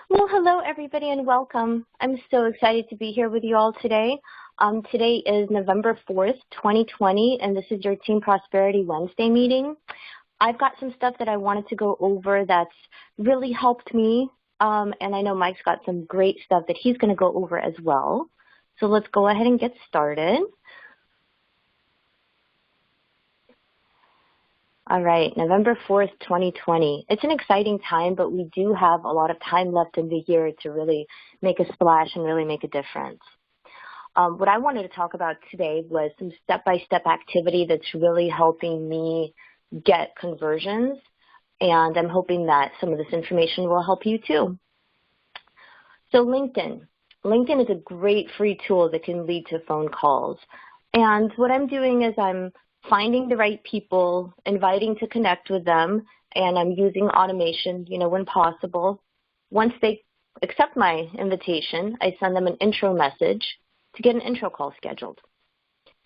Well, hello everybody and welcome. I'm so excited to be here with you all today. Today is November 4th, 2020, and this is your Team Prosperity Wednesday meeting. I've got some stuff that I wanted to go over that's really helped me, and I know Mike's got some great stuff that he's going to go over as well. So let's go ahead and get started. All right, November 4th, 2020. It's an exciting time, but we do have a lot of time left in the year to really make a splash and really make a difference. What I wanted to talk about today was some step-by-step activity that's really helping me get conversions, and I'm hoping that some of this information will help you too. So LinkedIn. LinkedIn is a great free tool that can lead to phone calls. And what I'm doing is I'm finding the right people, inviting to connect with them, and I'm using automation, when possible. Once they accept my invitation, I send them an intro message to get an intro call scheduled.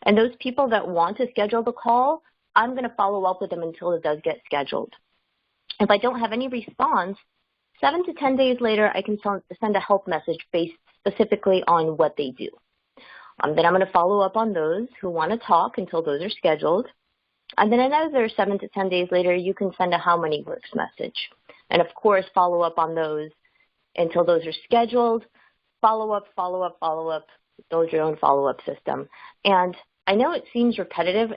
And those people that want to schedule the call, I'm going to follow up with them until it does get scheduled. If I don't have any response, 7 to 10 days later, I can send a help message based specifically on what they do. Then I'm going to follow up on those who want to talk until those are scheduled. And then another 7 to 10 days later, you can send a how many works message. And of course, follow up on those until those are scheduled. Follow up, build your own follow-up system. And I know it seems repetitive,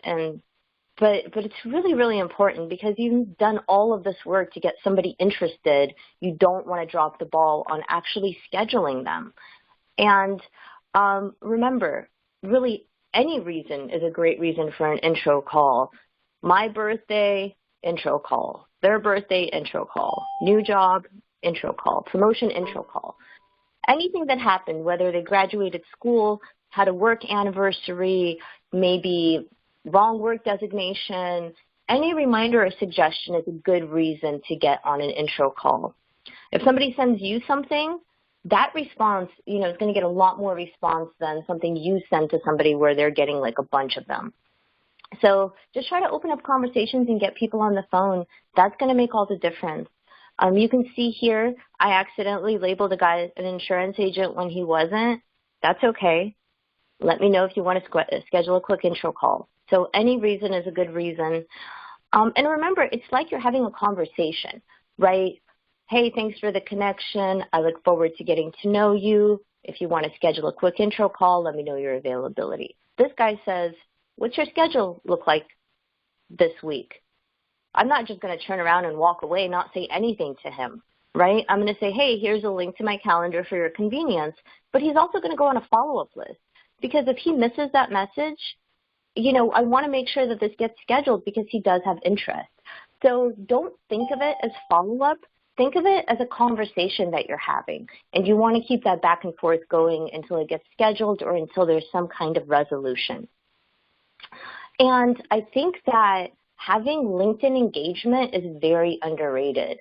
but it's really, really important because you've done all of this work to get somebody interested. You don't want to drop the ball on actually scheduling them. And remember, really any reason is a great reason for an intro call. My birthday, intro call. Their birthday, intro call. New job, intro call. Promotion, intro call. Anything that happened, whether they graduated school, had a work anniversary, maybe wrong work designation, any reminder or suggestion is a good reason to get on an intro call. If somebody sends you something, that response, is going to get a lot more response than something you send to somebody where they're getting like a bunch of them. So just try to open up conversations and get people on the phone. That's going to make all the difference. You can see here, I accidentally labeled a guy an insurance agent when he wasn't. That's okay. Let me know if you want to schedule a quick intro call. So any reason is a good reason. And remember, it's like you're having a conversation, right? Hey, thanks for the connection. I look forward to getting to know you. If you want to schedule a quick intro call, let me know your availability. This guy says, what's your schedule look like this week? I'm not just going to turn around and walk away, not say anything to him, right? I'm going to say, hey, here's a link to my calendar for your convenience. But he's also going to go on a follow-up list because if he misses that message, I want to make sure that this gets scheduled because he does have interest. So don't think of it as follow-up. Think of it as a conversation that you're having, and you want to keep that back and forth going until it gets scheduled or until there's some kind of resolution. And I think that having LinkedIn engagement is very underrated.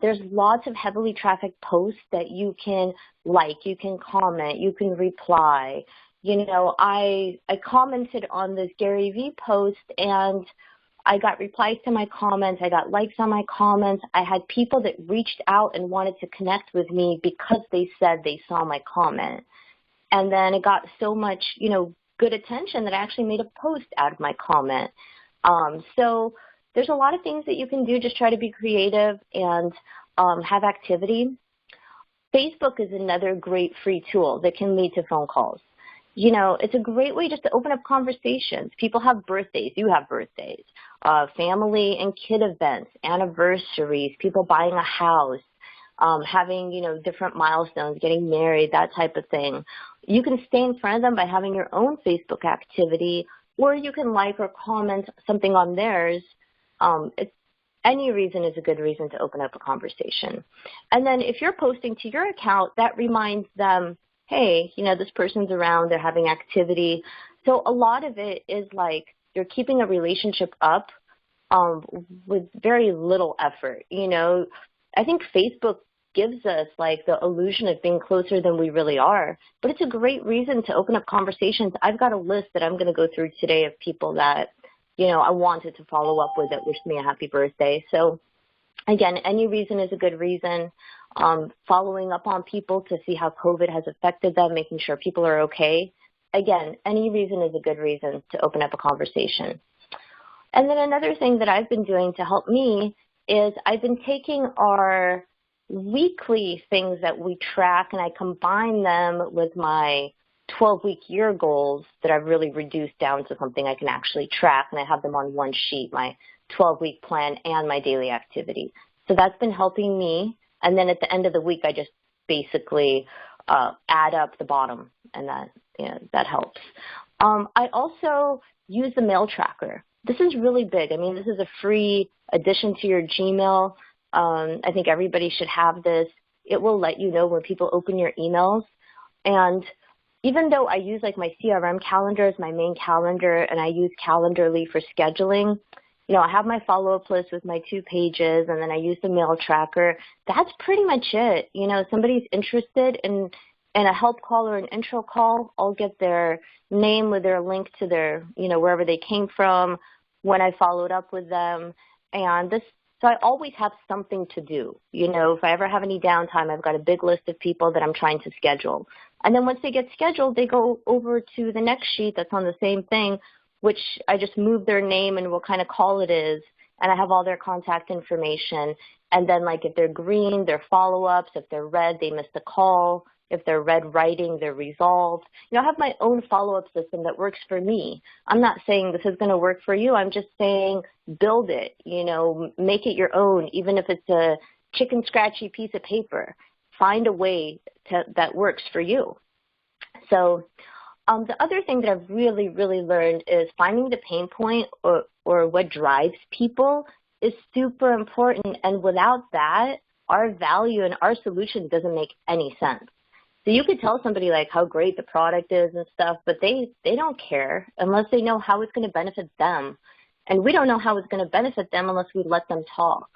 There's lots of heavily trafficked posts that you can like, you can comment, you can reply. I commented on this Gary Vee post and I got replies to my comments. I got likes on my comments. I had people that reached out and wanted to connect with me because they said they saw my comment. And then it got so much, good attention that I actually made a post out of my comment. So there's a lot of things that you can do. Just try to be creative and have activity. Facebook is another great free tool that can lead to phone calls. It's a great way just to open up conversations. People have birthdays. You have birthdays. Family and kid events, anniversaries, people buying a house, having, different milestones, getting married, that type of thing. You can stay in front of them by having your own Facebook activity, or you can like or comment something on theirs. Any reason is a good reason to open up a conversation. And then if you're posting to your account, that reminds them, hey, this person's around, they're having activity. So a lot of it is like you're keeping a relationship up with very little effort. I think Facebook gives us like the illusion of being closer than we really are, but it's a great reason to open up conversations. I've got a list that I'm going to go through today of people that, I wanted to follow up with that wished me a happy birthday. So again, any reason is a good reason. following up on people to see how COVID has affected them, making sure people are okay. Again, any reason is a good reason to open up a conversation. And then another thing that I've been doing to help me is I've been taking our weekly things that we track and I combine them with my 12-week year goals that I've really reduced down to something I can actually track, and I have them on one sheet, my 12-week plan and my daily activity. So that's been helping me. And then at the end of the week, I just basically add up the bottom, and that helps. I also use the mail tracker. This is really big. I mean, this is a free addition to your Gmail. I think everybody should have this. It will let you know when people open your emails. And even though I use like my CRM calendar as my main calendar, and I use Calendarly for scheduling, I have my follow-up list with my 2 pages, and then I use the mail tracker. That's pretty much it. Somebody's interested in a help call or an intro call, I'll get their name with their link to their, wherever they came from, when I followed up with them. And so I always have something to do. If I ever have any downtime, I've got a big list of people that I'm trying to schedule. And then once they get scheduled, they go over to the next sheet that's on the same thing, which I just move their name and what kind of call it is, and I have all their contact information. And then, like, if they're green, they're follow-ups. If they're red, they missed a call. If they're red writing, they're resolved. I have my own follow-up system that works for me. I'm not saying this is going to work for you. I'm just saying build it, make it your own, even if it's a chicken scratchy piece of paper. Find a way that works for you. So the other thing that I've really, really learned is finding the pain point or what drives people is super important. And without that, our value and our solution doesn't make any sense. So you could tell somebody like how great the product is and stuff, but they don't care unless they know how it's going to benefit them. And we don't know how it's going to benefit them unless we let them talk.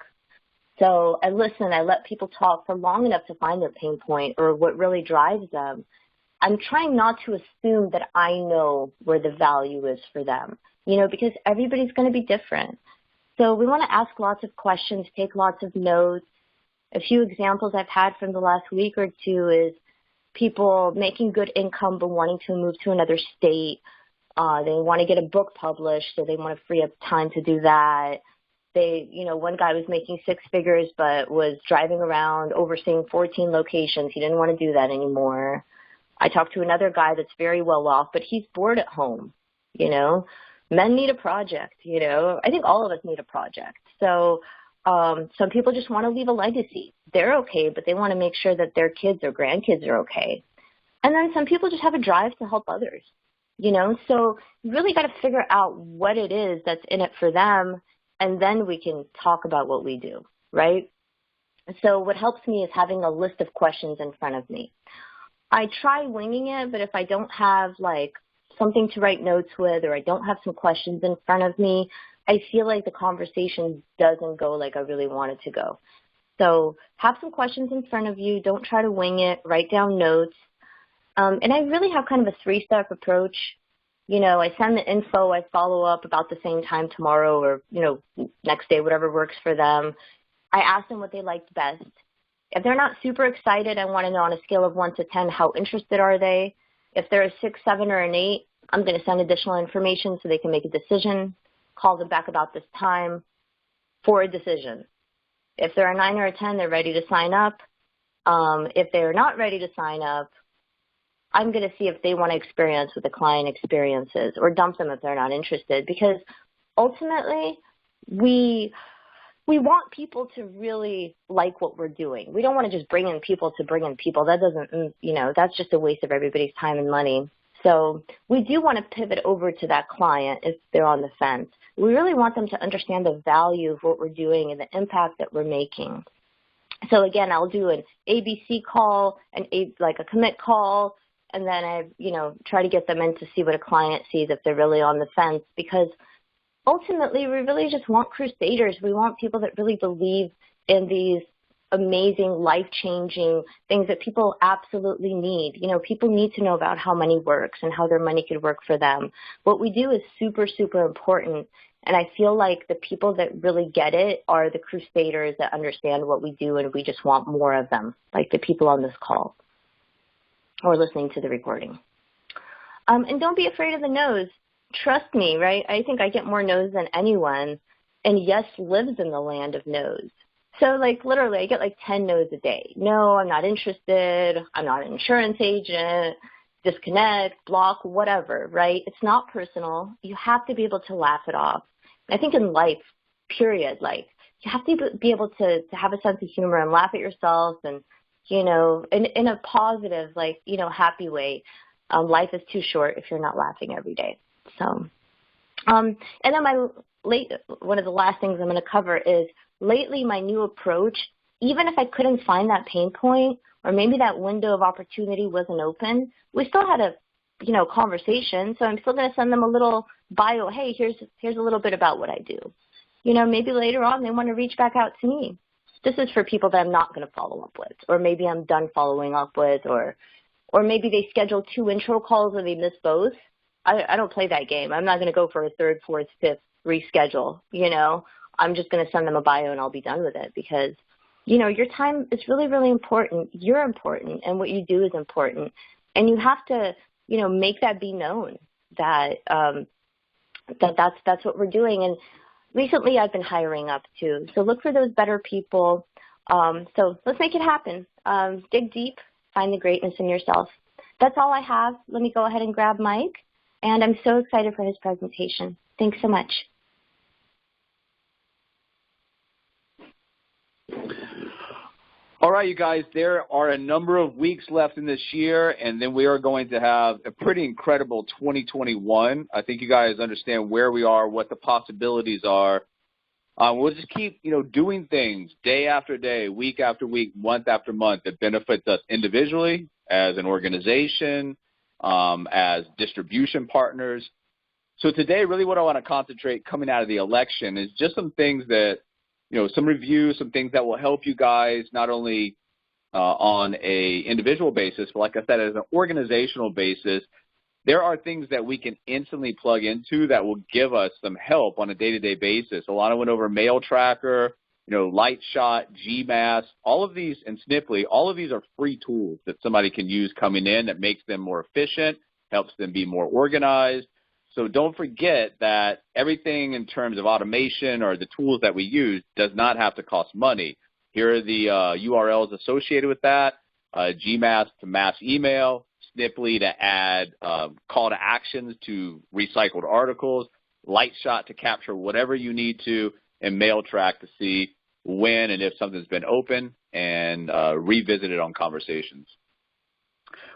So I listen, I let people talk for long enough to find their pain point or what really drives them. I'm trying not to assume that I know where the value is for them, because everybody's going to be different. So we want to ask lots of questions, take lots of notes. A few examples I've had from the last week or two is people making good income but wanting to move to another state. They want to get a book published, so they want to free up time to do that. One guy was making 6 figures but was driving around overseeing 14 locations. He didn't want to do that anymore. I talked to another guy that's very well off, but he's bored at home. Men need a project. I think all of us need a project. So some people just want to leave a legacy. They're okay, but they want to make sure that their kids or grandkids are okay. And then some people just have a drive to help others. So you really got to figure out what it is that's in it for them, and then we can talk about what we do, right? So what helps me is having a list of questions in front of me. I try winging it, but if I don't have like something to write notes with, or I don't have some questions in front of me, I feel like the conversation doesn't go like I really want it to go. So have some questions in front of you. Don't try to wing it. Write down notes. And I really have kind of a 3-step approach. I send the info. I follow up about the same time tomorrow or, next day, whatever works for them. I ask them what they liked best. If they're not super excited, I want to know on a scale of 1 to 10, how interested are they? If they're a 6, 7, or an 8, I'm going to send additional information so they can make a decision. Call them back about this time for a decision. If they're a 9 or a 10, they're ready to sign up. If they're not ready to sign up, I'm going to see if they want to experience what the client experiences or dump them if they're not interested, because ultimately we want people to really like what we're doing. We don't want to just bring in people to bring in people. That doesn't, that's just a waste of everybody's time and money. So we do want to pivot over to that client if they're on the fence. We really want them to understand the value of what we're doing and the impact that we're making. So again, I'll do an ABC call, like a commit call, and then I, try to get them in to see what a client sees if they're really on the fence, because ultimately we really just want crusaders. We want people that really believe in these amazing, life-changing things that people absolutely need. People need to know about how money works and how their money could work for them. What we do is super, super important, And I feel like the people that really get it are the crusaders that understand what we do, and we just want more of them, like the people on this call or listening to the recording. And don't be afraid of the no's. Trust me, right? I think I get more no's than anyone, and yes lives in the land of no's. So, like, literally, I get like 10 no's a day. No, I'm not interested. I'm not an insurance agent. Disconnect, block, whatever, right? It's not personal. You have to be able to laugh it off. I think in life, period, like, you have to be able to have a sense of humor and laugh at yourself and, you know, in a positive, like, you know, happy way. Life is too short if you're not laughing every day. So, and then one of the last things I'm going to cover is lately my new approach, even if I couldn't find that pain point or maybe that window of opportunity wasn't open, we still had a, you know, conversation. So I'm still going to send them a little bio. Hey, here's a little bit about what I do. You know, maybe later on they want to reach back out to me. This is for people that I'm not going to follow up with, or maybe I'm done following up with, or maybe they schedule 2 intro calls and they miss both. I don't play that game. I'm not going to go for a 3rd, 4th, 5th reschedule. You know, I'm just going to send them a bio and I'll be done with it because, you know, your time is really, really important. You're important, and what you do is important. And you have to, you know, make that be known that that's what we're doing. And recently I've been hiring up too. So look for those better people. So let's make it happen. Dig deep, find the greatness in yourself. That's all I have. Let me go ahead and grab Mike. And I'm so excited for his presentation. Thanks so much. All right, you guys, there are a number of weeks left in this year, and then we are going to have a pretty incredible 2021. I think you guys understand where we are, what the possibilities are. We'll just keep, you know, doing things day after day, week after week, month after month that benefits us individually, as an organization, as distribution partners. So today, really what I want to concentrate coming out of the election is just some things that, you know, some reviews, some things that will help you guys not only on a individual basis, but like I said, as an organizational basis. There are things that we can instantly plug into that will give us some help on a day-to-day basis. Alana went over Mail Tracker, you know, Lightshot, GMass, all of these, and Snipply. All of these are free tools that somebody can use coming in that makes them more efficient, helps them be more organized. So don't forget that everything in terms of automation or the tools that we use does not have to cost money. Here are the URLs associated with that, GMass to mass email, Snipply to add call to actions to recycled articles, Lightshot to capture whatever you need to, and MailTrack to see when and if something's been open and revisit it on conversations.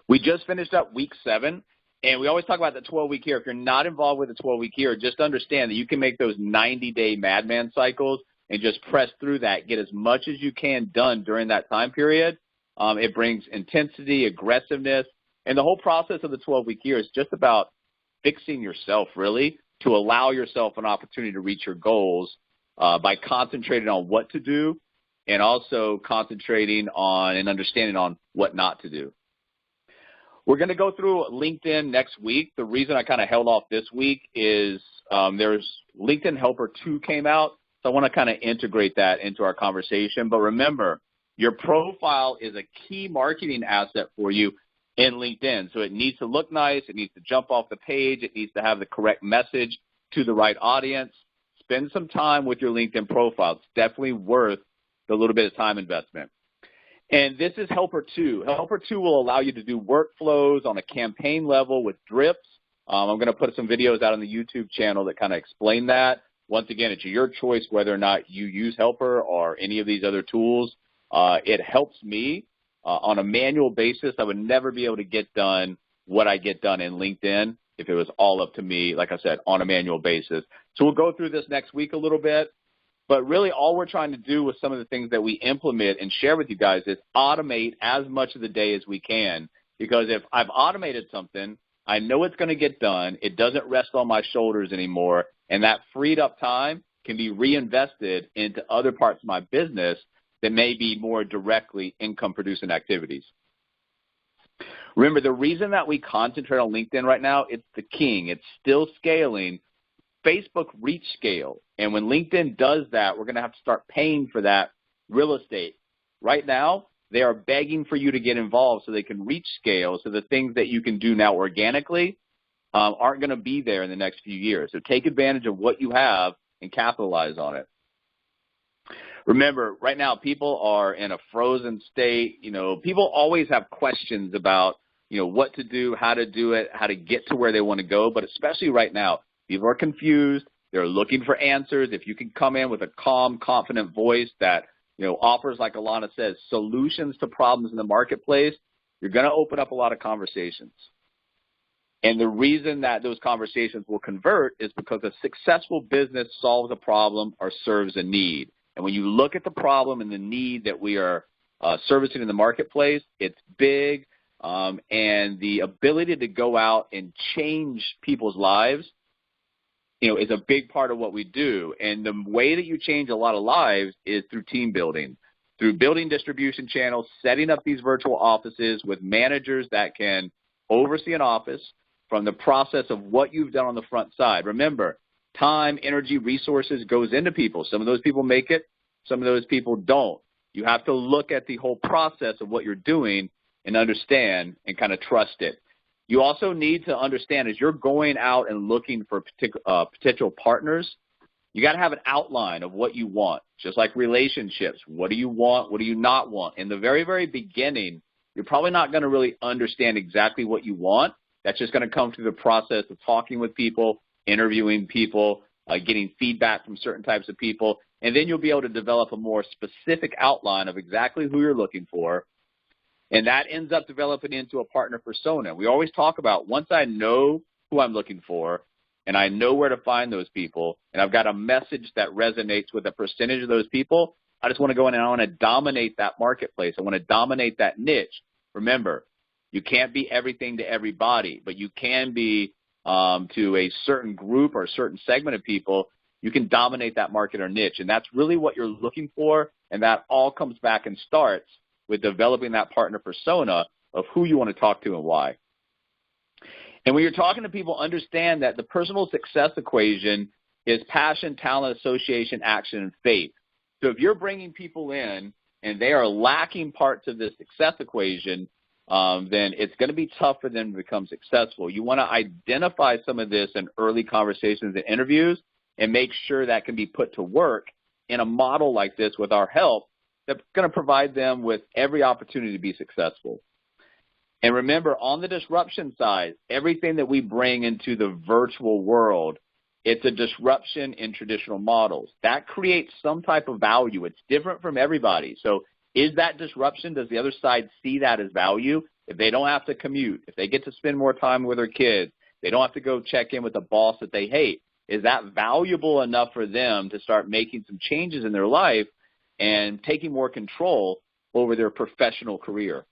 We just finished up week 7, and we always talk about the 12-week year. If you're not involved with the 12-week year, just understand that you can make those 90-day madman cycles and just press through that, get as much as you can done during that time period. It brings intensity, aggressiveness, and the whole process of the 12-week year is just about fixing yourself, really, to allow yourself an opportunity to reach your goals by concentrating on what to do and also concentrating on and understanding on what not to do. We're going to go through LinkedIn next week. The reason I kind of held off this week is there's LinkedIn Helper 2 came out, so I want to kind of integrate that into our conversation. But remember, your profile is a key marketing asset for you in LinkedIn. So it needs to look nice. It needs to jump off the page. It needs to have the correct message to the right audience. Spend some time with your LinkedIn profile. It's definitely worth the little bit of time investment. And this is Helper 2. Helper 2 will allow you to do workflows on a campaign level with drips. I'm going to put some videos out on the YouTube channel that kind of explain that. Once again, it's your choice whether or not you use Helper or any of these other tools. It helps me. On a manual basis, I would never be able to get done what I get done in LinkedIn if it was all up to me, like I said, on a manual basis. So we'll go through this next week a little bit. But really all we're trying to do with some of the things that we implement and share with you guys is automate as much of the day as we can. Because if I've automated something, I know it's going to get done. It doesn't rest on my shoulders anymore. And that freed up time can be reinvested into other parts of my business that may be more directly income-producing activities. Remember, the reason that we concentrate on LinkedIn right now, it's the king. It's still scaling, Facebook reach scale. And when LinkedIn does that, we're going to have to start paying for that real estate. Right now, they are begging for you to get involved so they can reach scale, so the things that you can do now organically aren't going to be there in the next few years. So take advantage of what you have and capitalize on it. Remember, right now, people are in a frozen state. People always have questions about, what to do, how to do it, how to get to where they want to go. But especially right now, people are confused. They're looking for answers. If you can come in with a calm, confident voice that, offers, like Alana says, solutions to problems in the marketplace, you're going to open up a lot of conversations. And the reason that those conversations will convert is because a successful business solves a problem or serves a need. And when you look at the problem and the need that we are servicing in the marketplace, it's big, and the ability to go out and change people's lives, is a big part of what we do. And the way that you change a lot of lives is through team building, through building distribution channels, setting up these virtual offices with managers that can oversee an office from the process of what you've done on the front side. Remember, time, energy, resources goes into people. Some of those people make it. Some of those people don't. You have to look at the whole process of what you're doing and understand and kind of trust it. You also need to understand as you're going out and looking for potential partners, you got to have an outline of what you want, just like relationships. What do you want? What do you not want? In the very, very beginning, you're probably not going to really understand exactly what you want. That's just going to come through the process of talking with people, interviewing people, getting feedback from certain types of people, and then you'll be able to develop a more specific outline of exactly who you're looking for, and that ends up developing into a partner persona. We always talk about once I know who I'm looking for and I know where to find those people and I've got a message that resonates with a percentage of those people, I just want to go in and I want to dominate that marketplace. I want to dominate that niche. Remember, you can't be everything to everybody, but you can be to a certain group or a certain segment of people. You can dominate that market or niche, and that's really what you're looking for, and that all comes back and starts with developing that partner persona of who you want to talk to and why. And when you're talking to people, understand that the personal success equation is passion, talent, association, action, and faith. So if you're bringing people in and they are lacking parts of this success equation, then it's going to be tough for them to become successful. You want to identify some of this in early conversations and interviews and make sure that can be put to work in a model like this with our help that's going to provide them with every opportunity to be successful. And remember, on the disruption side, everything that we bring into the virtual world, it's a disruption in traditional models. That creates some type of value. It's different from everybody. So is that disruption? Does the other side see that as value? If they don't have to commute, if they get to spend more time with their kids, they don't have to go check in with a boss that they hate, is that valuable enough for them to start making some changes in their life and taking more control over their professional career?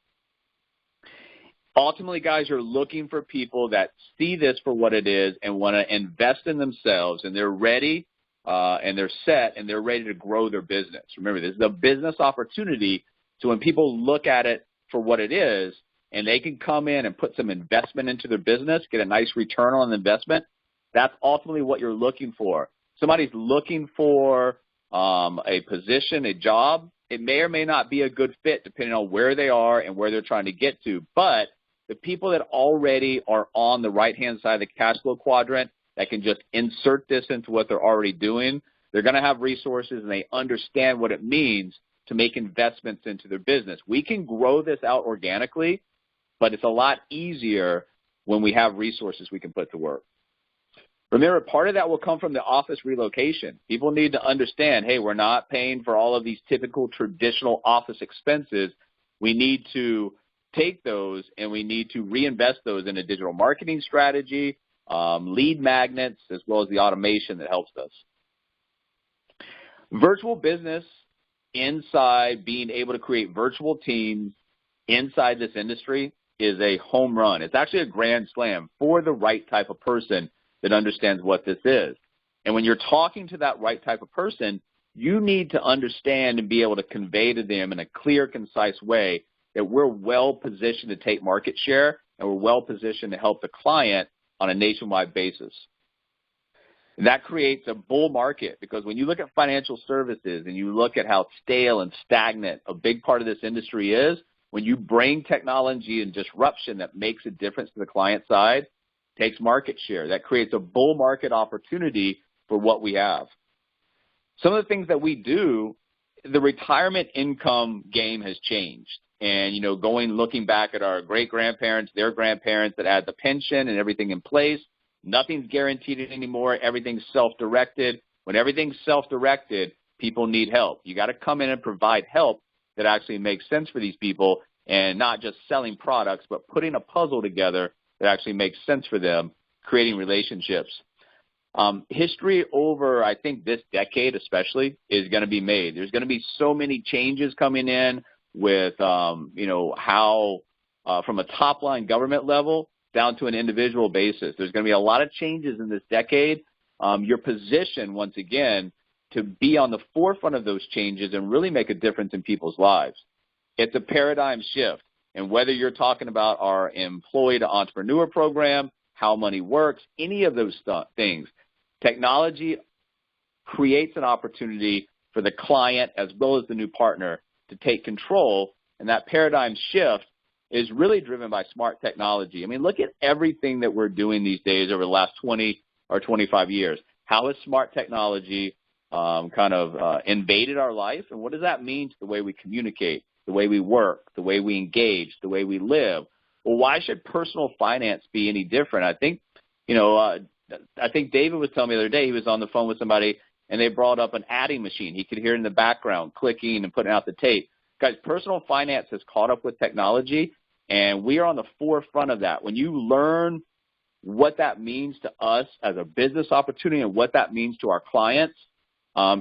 Ultimately, guys, you're looking for people that see this for what it is and want to invest in themselves, and they're ready and they're set and they're ready to grow their business. Remember, this is a business opportunity, so when people look at it for what it is and they can come in and put some investment into their business, get a nice return on the investment, that's ultimately what you're looking for. Somebody's looking for a position, a job. It may or may not be a good fit depending on where they are and where they're trying to get to, but the people that already are on the right-hand side of the cash flow quadrant that can just insert this into what they're already doing, they're going to have resources and they understand what it means to make investments into their business. We can grow this out organically, but it's a lot easier when we have resources we can put to work. Remember, part of that will come from the office relocation. People need to understand, hey, we're not paying for all of these typical traditional office expenses. We need to take those and we need to reinvest those in a digital marketing strategy, lead magnets, as well as the automation that helps us. Virtual business inside being able to create virtual teams inside this industry is a home run. It's actually a grand slam for the right type of person that understands what this is. And when you're talking to that right type of person, you need to understand and be able to convey to them in a clear, concise way that we're well positioned to take market share and we're well positioned to help the client on a nationwide basis. And that creates a bull market, because when you look at financial services and you look at how stale and stagnant a big part of this industry is, when you bring technology and disruption that makes a difference to the client side, takes market share. That creates a bull market opportunity for what we have. Some of the things that we do, the retirement income game has changed. And, looking back at our great-grandparents, their grandparents that had the pension and everything in place, nothing's guaranteed anymore. Everything's self-directed. When everything's self-directed, people need help. You got to come in and provide help that actually makes sense for these people, and not just selling products, but putting a puzzle together that actually makes sense for them, creating relationships. History over, I think, this decade especially is going to be made. There's going to be so many changes coming in with, how from a top-line government level down to an individual basis. There's going to be a lot of changes in this decade. Your position, once again, to be on the forefront of those changes and really make a difference in people's lives. It's a paradigm shift. And whether you're talking about our employee to entrepreneur program, how money works, any of those things, technology creates an opportunity for the client as well as the new partner to take control. And that paradigm shift is really driven by smart technology. I mean, look at everything that we're doing these days over the last 20 or 25 years. How has smart technology invaded our life? And what does that mean to the way we communicate, the way we work, the way we engage, the way we live? Well, why should personal finance be any different? I think David was telling me the other day, he was on the phone with somebody and they brought up an adding machine. He could hear it in the background clicking and putting out the tape. Guys, personal finance has caught up with technology, and we are on the forefront of that. When you learn what that means to us as a business opportunity and what that means to our clients,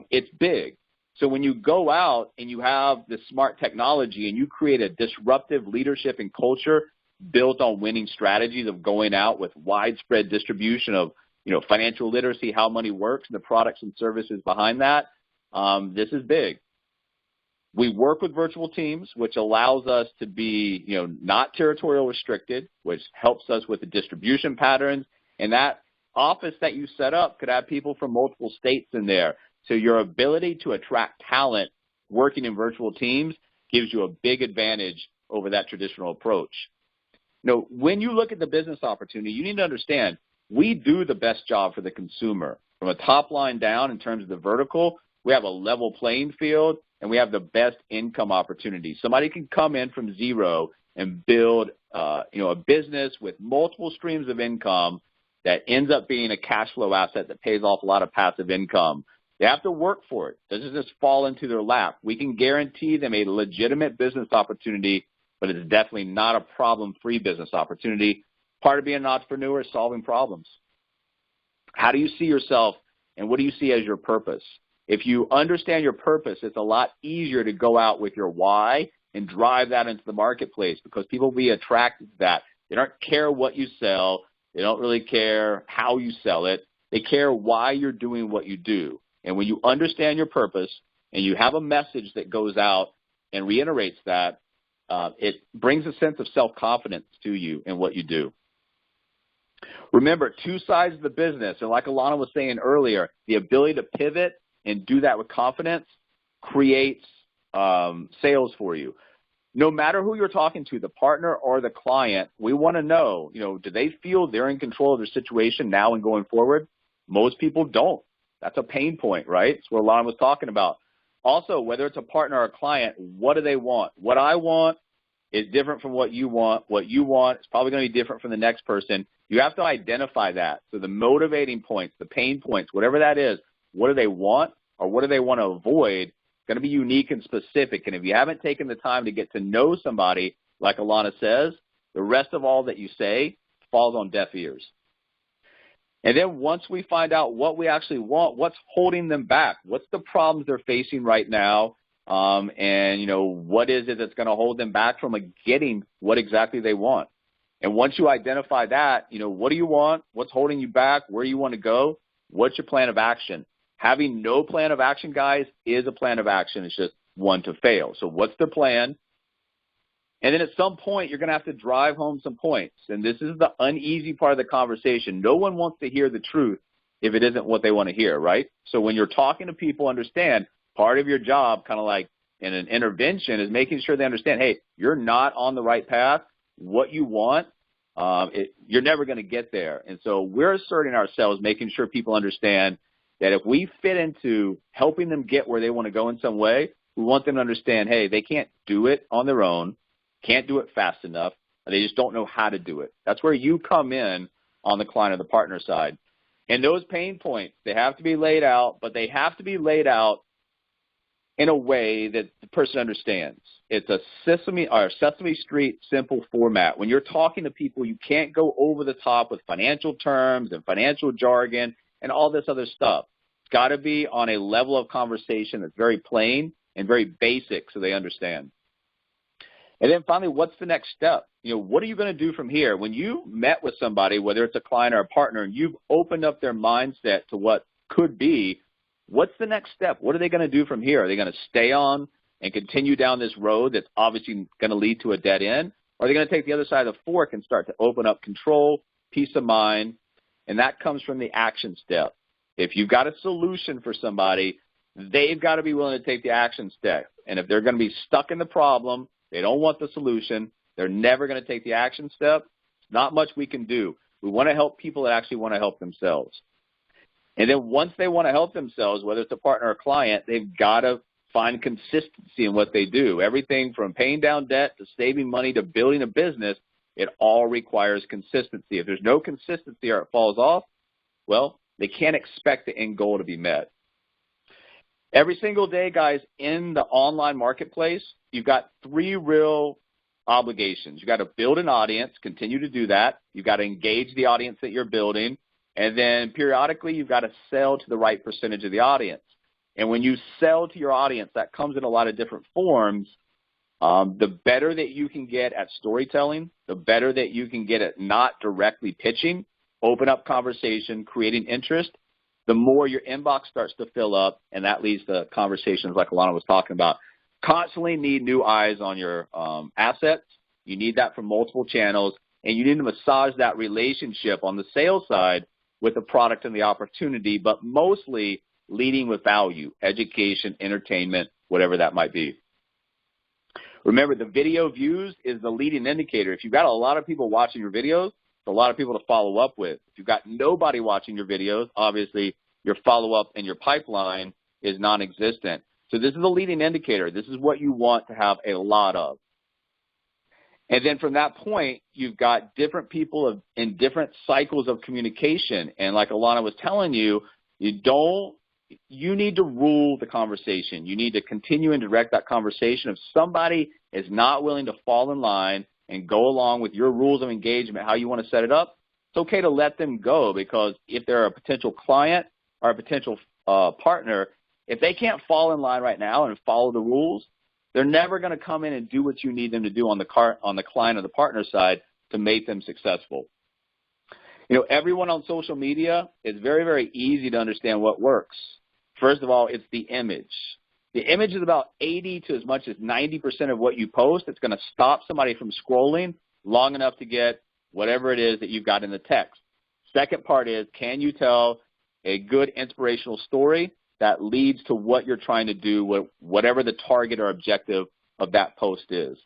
it's big. So when you go out and you have this smart technology and you create a disruptive leadership and culture built on winning strategies of going out with widespread distribution of, financial literacy, how money works, and the products and services behind that, this is big. We work with virtual teams, which allows us to be, not territorial restricted, which helps us with the distribution patterns. And that office that you set up could have people from multiple states in there. So your ability to attract talent working in virtual teams gives you a big advantage over that traditional approach. When you look at the business opportunity, you need to understand we do the best job for the consumer. From a top line down in terms of the vertical, we have a level playing field, and we have the best income opportunity. Somebody can come in from zero and build, a business with multiple streams of income that ends up being a cash flow asset that pays off a lot of passive income. They have to work for it. It doesn't just fall into their lap. We can guarantee them a legitimate business opportunity, but it's definitely not a problem-free business opportunity. Part of being an entrepreneur is solving problems. How do you see yourself, and what do you see as your purpose? If you understand your purpose, it's a lot easier to go out with your why and drive that into the marketplace, because people will be attracted to that. They don't care what you sell. They don't really care how you sell it. They care why you're doing what you do. And when you understand your purpose and you have a message that goes out and reiterates that, it brings a sense of self-confidence to you in what you do. Remember, two sides of the business, and like Alana was saying earlier, the ability to pivot and do that with confidence creates sales for you. No matter who you're talking to, the partner or the client, we want to know, do they feel they're in control of their situation now and going forward? Most people don't. That's a pain point, right? That's what Alana was talking about. Also, whether it's a partner or a client, what do they want? What I want is different from what you want. What you want is probably going to be different from the next person. You have to identify that. So the motivating points, the pain points, whatever that is, what do they want or what do they want to avoid? It's going to be unique and specific. And if you haven't taken the time to get to know somebody, like Alana says, the rest of all that you say falls on deaf ears. And then once we find out what we actually want, what's holding them back? What's the problems they're facing right now? What is it that's going to hold them back from getting what exactly they want? And once you identify that, what do you want? What's holding you back? Where you want to go? What's your plan of action? Having no plan of action, guys, is a plan of action. It's just one to fail. So what's the plan? And then at some point, you're going to have to drive home some points. And this is the uneasy part of the conversation. No one wants to hear the truth if it isn't what they want to hear, right? So when you're talking to people, understand part of your job, kind of like in an intervention, is making sure they understand, hey, you're not on the right path. What you want, you're never going to get there. And so we're asserting ourselves, making sure people understand that if we fit into helping them get where they want to go in some way, we want them to understand, hey, they can't do it on their own, can't do it fast enough, and they just don't know how to do it. That's where you come in on the client or the partner side. And those pain points, they have to be laid out, but they have to be laid out in a way that the person understands. It's a Sesame Street simple format. When you're talking to people, you can't go over the top with financial terms and financial jargon and all this other stuff. It's got to be on a level of conversation that's very plain and very basic so they understand. And then finally, what's the next step? What are you going to do from here? When you met with somebody, whether it's a client or a partner, and you've opened up their mindset to what could be, what's the next step? What are they going to do from here? Are they going to stay on and continue down this road that's obviously going to lead to a dead end? Or are they going to take the other side of the fork and start to open up control, peace of mind? And that comes from the action step. If you've got a solution for somebody, they've got to be willing to take the action step. And if they're going to be stuck in the problem, they don't want the solution, they're never going to take the action step, not much we can do. We want to help people that actually want to help themselves. And then once they want to help themselves, whether it's a partner or a client, they've got to find consistency in what they do. Everything from paying down debt to saving money to building a business, it all requires consistency. If there's no consistency or it falls off, well, they can't expect the end goal to be met. Every single day, guys, in the online marketplace, you've got three real obligations. You've got to build an audience, continue to do that. You've got to engage the audience that you're building. And then periodically, you've got to sell to the right percentage of the audience. And when you sell to your audience, that comes in a lot of different forms. The better that you can get at storytelling, the better that you can get at not directly pitching, open up conversation, creating interest, the more your inbox starts to fill up, and that leads to conversations like Alana was talking about. Constantly need new eyes on your assets. You need that from multiple channels, and you need to massage that relationship on the sales side with the product and the opportunity, but mostly leading with value, education, entertainment, whatever that might be. Remember, the video views is the leading indicator. If you've got a lot of people watching your videos, a lot of people to follow up with. If you've got nobody watching your videos, obviously your follow-up and your pipeline is non-existent. So this is a leading indicator. This is what you want to have a lot of. And then from that point, you've got different people in different cycles of communication. And like Alana was telling you, you need to rule the conversation. You need to continue and direct that conversation. If somebody is not willing to fall in line and go along with your rules of engagement, how you want to set it up, it's okay to let them go, because if they're a potential client or a potential partner, if they can't fall in line right now and follow the rules, they're never going to come in and do what you need them to do on the client or the partner side to make them successful. Everyone on social media, it's very, very easy to understand what works. First of all, it's the image. The image is about 80 to as much as 90% of what you post. It's going to stop somebody from scrolling long enough to get whatever it is that you've got in the text. Second part is, can you tell a good inspirational story that leads to what you're trying to do, whatever the target or objective of that post is.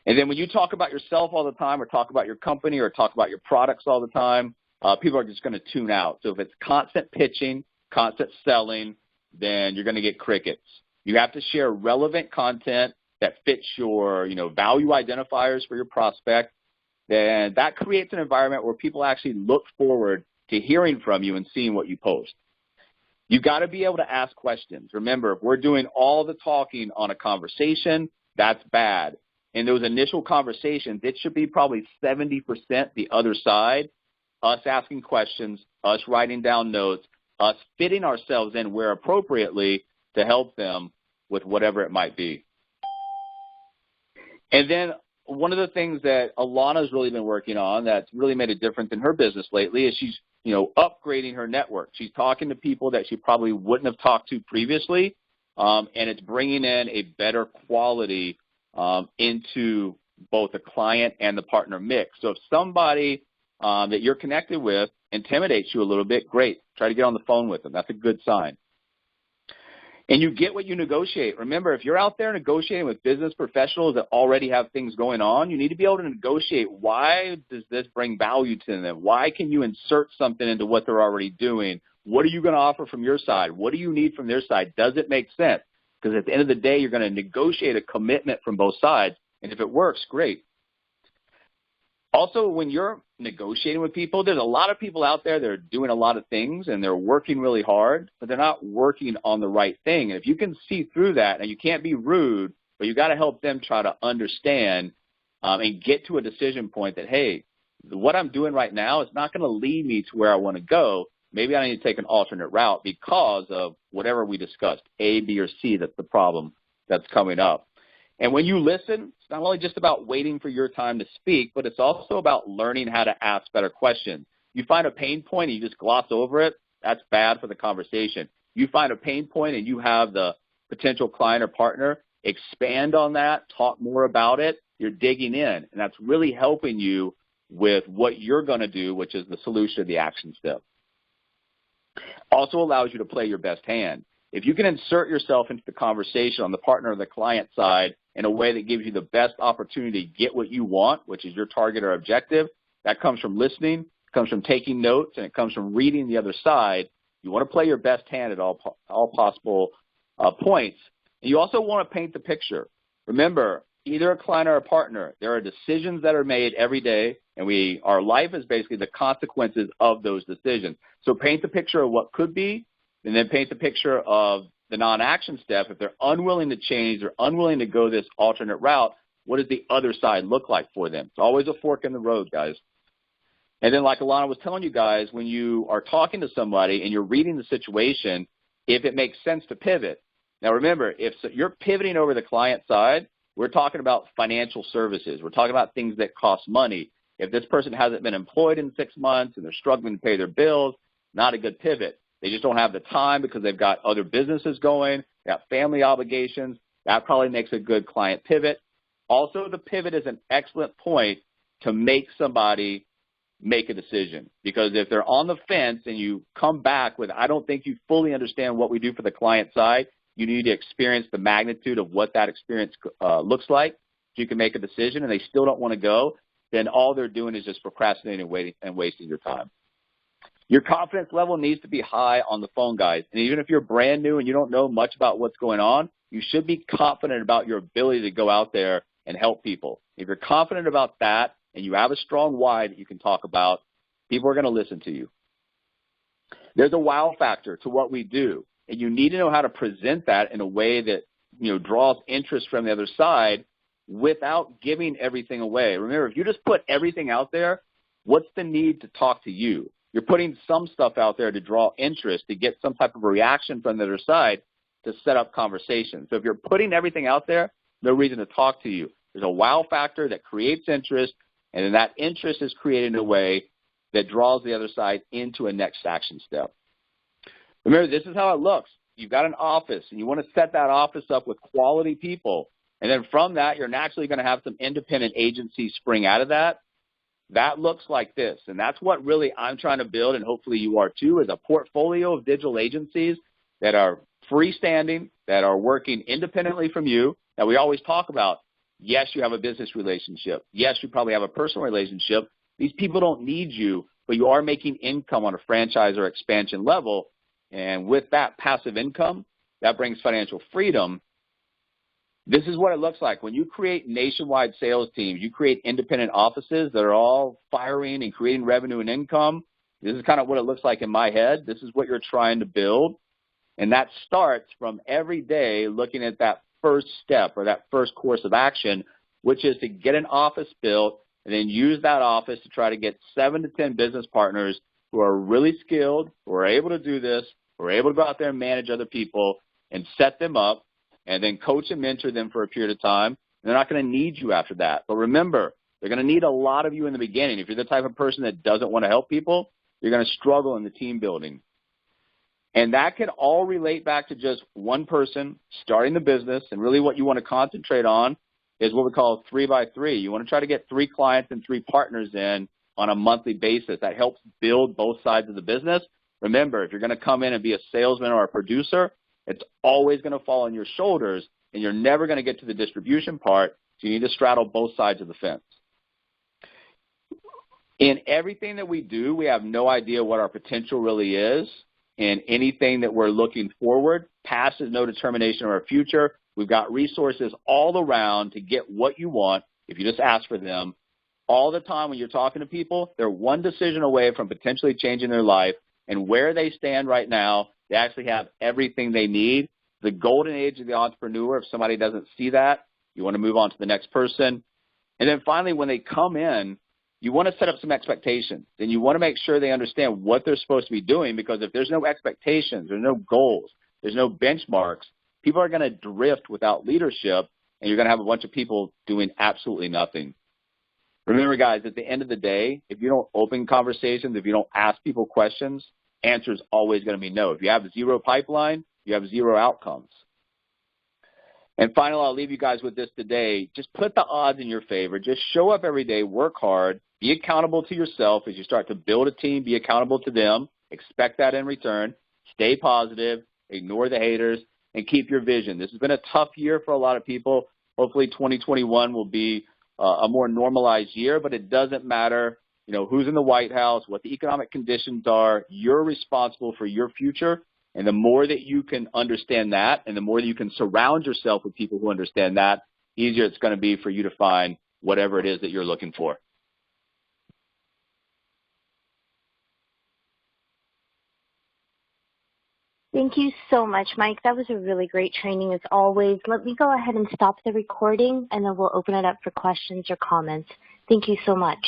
And then when you talk about yourself all the time, or talk about your company, or talk about your products all the time, people are just going to tune out. So if it's constant pitching, constant selling, then you're going to get crickets. You have to share relevant content that fits your, value identifiers for your prospect. Then that creates an environment where people actually look forward to hearing from you and seeing what you post. You've got to be able to ask questions. Remember, if we're doing all the talking on a conversation, that's bad. In those initial conversations, it should be probably 70% the other side, us asking questions, us writing down notes, us fitting ourselves in where appropriately to help them with whatever it might be. And then one of the things that Alana's really been working on that's really made a difference in her business lately is she's upgrading her network. She's talking to people that she probably wouldn't have talked to previously, and it's bringing in a better quality into both the client and the partner mix. So if somebody that you're connected with intimidates you a little bit, great. Try to get on the phone with them. That's a good sign. And you get what you negotiate. Remember, if you're out there negotiating with business professionals that already have things going on, you need to be able to negotiate. Why does this bring value to them? Why can you insert something into what they're already doing? What are you going to offer from your side? What do you need from their side? Does it make sense? Because at the end of the day, you're going to negotiate a commitment from both sides. And if it works, great. Also, when you're negotiating with people, there's a lot of people out there that are doing a lot of things and they're working really hard, but they're not working on the right thing. And if you can see through that, and you can't be rude, but you got to help them try to understand and get to a decision point that, hey, what I'm doing right now is not going to lead me to where I want to go. Maybe I need to take an alternate route because of whatever we discussed, A, B, or C. That's the problem that's coming up. And when you listen, it's not only just about waiting for your time to speak, but it's also about learning how to ask better questions. You find a pain point and you just gloss over it, that's bad for the conversation. You find a pain point and you have the potential client or partner expand on that, talk more about it, you're digging in. And that's really helping you with what you're going to do, which is the solution of the action step. Also allows you to play your best hand. If you can insert yourself into the conversation on the partner or the client side in a way that gives you the best opportunity to get what you want, which is your target or objective, that comes from listening, comes from taking notes, and it comes from reading the other side. You want to play your best hand at all possible points. And you also want to paint the picture. Remember, either a client or a partner, there are decisions that are made every day, and our life is basically the consequences of those decisions. So paint the picture of what could be, and then paint the picture of the non-action step. If they're unwilling to change or unwilling to go this alternate route, what does the other side look like for them? It's always a fork in the road, guys. And then like Alana was telling you guys, when you are talking to somebody and you're reading the situation, if it makes sense to pivot. Now remember, if you're pivoting over the client side, we're talking about financial services. We're talking about things that cost money. If this person hasn't been employed in 6 months and they're struggling to pay their bills, not a good pivot. They just don't have the time because they've got other businesses going, they got family obligations. That probably makes a good client pivot. Also, the pivot is an excellent point to make somebody make a decision, because if they're on the fence and you come back with, I don't think you fully understand what we do for the client side, you need to experience the magnitude of what that experience looks like so you can make a decision, and they still don't want to go, then all they're doing is just procrastinating and waiting and wasting your time. Your confidence level needs to be high on the phone, guys. And even if you're brand new and you don't know much about what's going on, you should be confident about your ability to go out there and help people. If you're confident about that and you have a strong why that you can talk about, people are going to listen to you. There's a wow factor to what we do, and you need to know how to present that in a way that, draws interest from the other side without giving everything away. Remember, if you just put everything out there, what's the need to talk to you? You're putting some stuff out there to draw interest, to get some type of reaction from the other side to set up conversation. So if you're putting everything out there, no reason to talk to you. There's a wow factor that creates interest, and then that interest is created in a way that draws the other side into a next action step. Remember, this is how it looks. You've got an office, and you want to set that office up with quality people. And then from that, you're naturally going to have some independent agencies spring out of that. That looks like this, and that's what really I'm trying to build, and hopefully you are too, is a portfolio of digital agencies that are freestanding, that are working independently from you. Now, we always talk about, yes, you have a business relationship. Yes, you probably have a personal relationship. These people don't need you, but you are making income on a franchise or expansion level, and with that passive income, that brings financial freedom. This is what it looks like. When you create nationwide sales teams, you create independent offices that are all firing and creating revenue and income. This is kind of what it looks like in my head. This is what you're trying to build. And that starts from every day looking at that first step or that first course of action, which is to get an office built and then use that office to try to get 7 to 10 business partners who are really skilled, who are able to do this, who are able to go out there and manage other people and set them up, and then coach and mentor them for a period of time. They're not going to need you after that. But remember, they're going to need a lot of you in the beginning. If you're the type of person that doesn't want to help people, you're going to struggle in the team building. And that can all relate back to just one person starting the business. And really what you want to concentrate on is what we call 3 by 3. You want to try to get 3 clients and 3 partners in on a monthly basis. That helps build both sides of the business. Remember, if you're going to come in and be a salesman or a producer, it's always going to fall on your shoulders, and you're never going to get to the distribution part, so you need to straddle both sides of the fence. In everything that we do, we have no idea what our potential really is. In anything that we're looking forward, past is no determination of our future. We've got resources all around to get what you want if you just ask for them. All the time when you're talking to people, they're one decision away from potentially changing their life, and where they stand right now, they actually have everything they need. The golden age of the entrepreneur, if somebody doesn't see that, you want to move on to the next person. And then finally, when they come in, you want to set up some expectations, and you want to make sure they understand what they're supposed to be doing, because if there's no expectations, there's no goals, there's no benchmarks, people are going to drift without leadership, and you're going to have a bunch of people doing absolutely nothing. Remember, guys, at the end of the day, if you don't open conversations, if you don't ask people questions, answer is always going to be no. If you have zero pipeline, you have zero outcomes. And finally, I'll leave you guys with this today. Just put the odds in your favor. Just show up every day, work hard, be accountable to yourself as you start to build a team, be accountable to them, expect that in return, stay positive, ignore the haters, and keep your vision. This has been a tough year for a lot of people. Hopefully 2021 will be a more normalized year, but it doesn't matter, who's in the White House, what the economic conditions are. You're responsible for your future. And the more that you can understand that, and the more that you can surround yourself with people who understand that, easier it's going to be for you to find whatever it is that you're looking for. Thank you so much, Mike. That was a really great training as always. Let me go ahead and stop the recording, and then we'll open it up for questions or comments. Thank you so much.